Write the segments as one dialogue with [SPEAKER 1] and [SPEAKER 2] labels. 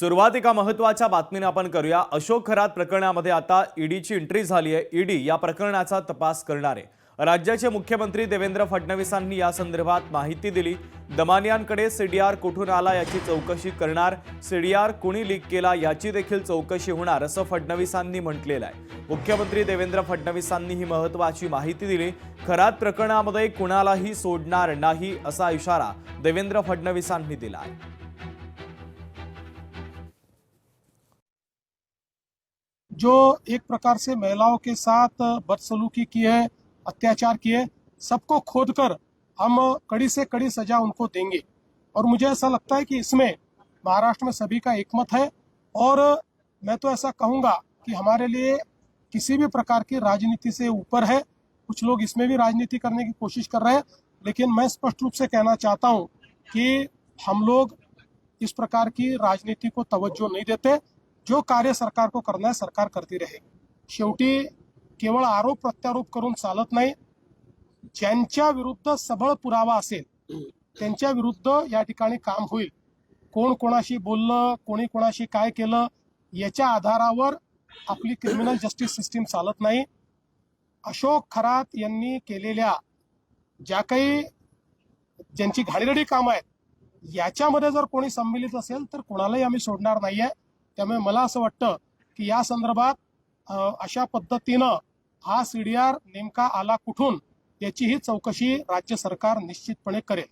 [SPEAKER 1] सुरुवात एका महत्त्वाच्या बातमीने आपण करूया। अशोक खरात प्रकरणामध्ये आता ईडीची एंट्री झाली आहे। ईडी या प्रकरणाचा तपास करणार आहे। राज्याचे मुख्यमंत्री देवेंद्र फडणवीसांनी या संदर्भात माहिती दिली। दमानियांकडे सीडीआर कुठून आला याची चौकशी करणार, सीडीआर कोणी लीक केला याची देखील चौकशी होणार असं फडणवीसांनी म्हटलेलं आहे। मुख्यमंत्री देवेंद्र फडणवीसांनी ही महत्त्वाची माहिती दिली। खरात प्रकरणामध्ये कुणालाही सोडणार नाही असा इशारा देवेंद्र फडणवीसांनी दिला आहे।
[SPEAKER 2] जो एक प्रकार से महिलाओं के साथ बदसलूकी की है, अत्याचार किए, सबको खोदकर हम कड़ी से कड़ी सजा उनको देंगे। और मुझे ऐसा लगता है कि इसमें महाराष्ट्र में सभी का एकमत है। और मैं तो ऐसा कहूंगा कि हमारे लिए किसी भी प्रकार की राजनीति से ऊपर है। कुछ लोग इसमें भी राजनीति करने की कोशिश कर रहे हैं, लेकिन मैं स्पष्ट रूप से कहना चाहता हूं कि हम लोग इस प्रकार की राजनीति को तवज्जो नहीं देते। जो कार्य सरकार को करना है सरकार करती रहेगी। शेवटी केवळ आरोप प्रत्यारोप करून चालत नाही। ज्यांच्या विरुद्ध सबळ पुरावा असेल त्यांच्या विरुद्ध या ठिकाणी काम होईल। कोण कोणाशी बोललं, कोणी कोणाशी काय केलं याच्या आधारावर आपली क्रिमिनल जस्टिस सिस्टीम चालत नाही। अशोक खरात यांनी केलेल्या ज्या काही ज्यांची घाणेरडी कामं आहेत याच्यामध्ये जर कोणी सम्मिलित असेल तर कोणालाही आम्ही सोडणार नाहीये। त्यामुळे मला असं वाटतं की या संदर्भात अशा पद्धतीनं हा सीडीआर नेमका आला कुठून याची ही चौकशी राज्य सरकार निश्चितपणे करेल।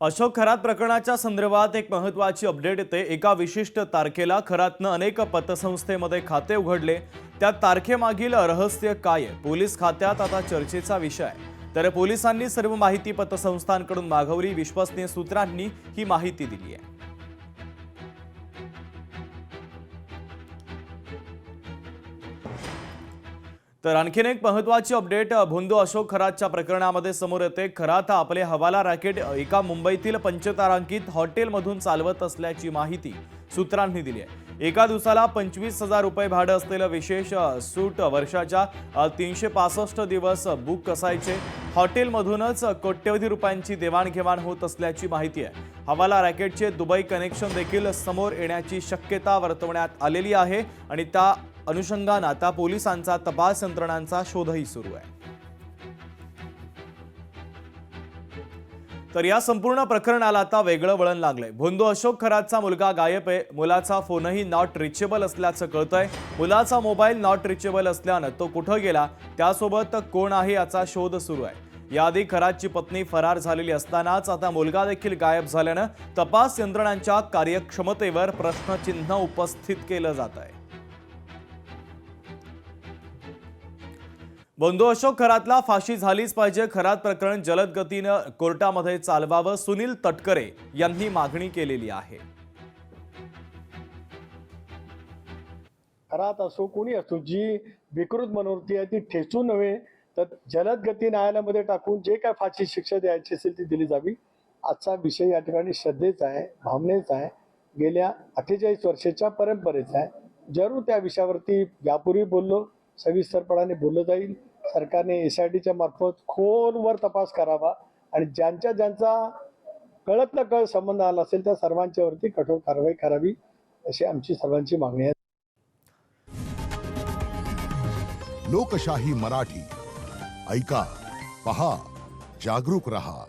[SPEAKER 1] अशोक खरात प्रकरणाच्या संदर्भात एक महत्त्वाची अपडेट येते। एका विशिष्ट तारखेला खरातनं अनेक पतसंस्थेमध्ये खाते उघडले। त्या तारखेमागील रहस्य काय आहे? पोलीस खात्यात आता चर्चेचा विषय आहे। तर पोलिसांनी सर्व माहिती पतसंस्थांकडून मागवली। विश्वसनीय सूत्रांनी ही माहिती दिली आहे। तर आणखीन एक महत्त्वाची अपडेट भोंदू अशोक खरातच्या प्रकरणामध्ये समोर येते। खरात आपले हवाला रॅकेट एका मुंबईतील पंचतारांकित हॉटेलमधून चालवत असल्याची माहिती सूत्रांनी दिली आहे। एका दिवसाला 25,000 रुपये भाडं असलेलं विशेष सूट वर्षाच्या 365 दिवस बुक असायचे। हॉटेलमधूनच कोट्यवधी रुपयांची देवाणघेवाण होत असल्याची माहिती आहे। हवाला रॅकेटचे दुबई कनेक्शन देखील समोर येण्याची शक्यता वर्तवण्यात आलेली आहे आणि त्या अनुषंगाने आता पोलिसांचा तपास यंत्रणांचा शोधही सुरू आहे। तर या संपूर्ण प्रकरणाला आता वेगळं वळण लागलंय। भोंदू अशोक खरातचा मुलगा गायब आहे। मुलाचा फोनही नॉट रिचेबल असल्याचं कळतंय। मुलाचा मोबाईल नॉट रिचेबल असल्यानं तो कुठं गेला, त्यासोबत कोण आहे याचा शोध सुरू आहे। याआधी खरातची पत्नी फरार झालेली असतानाच आता मुलगा देखील गायब झाल्यानं तपास यंत्रणांच्या कार्यक्षमतेवर प्रश्नचिन्ह उपस्थित केलं जात आहे। भोंदू अशोक खरातला फाशी झालीच पाहिजे। खरात प्रकरण जलद गतीनं कोर्टामध्ये चालवावं सुनील तटकरे यांनी मागणी केलेली आहे।
[SPEAKER 3] खरात असो कोणी असो, जी विकृत मनोवृत्ती आहे ती ठेचून नव्हे तर जलद गती न्यायालयामध्ये टाकून जे काय फाशी शिक्षा द्यायची असेल ती दिली जावी। आजचा विषय या ठिकाणी श्रद्धेचा आहे, भावनेचा आहे, गेल्या 48 वर्षाच्या परंपरेचा आहे। जरूर त्या विषयावरती यापूर्वी बोललो, सविस्तरपणाने बोललं जाईल। सरकारने SITच्या मार्फत खोलवर तपास करावा आणि ज्यांचा कळत न कळत संबंध आला असेल त्या सर्वांच्यावरती कठोर कारवाई करावी अशी आमची सर्वांची मागणी आहे।
[SPEAKER 4] लोकशाही मराठी ऐका, पहा, जागरूक रहा।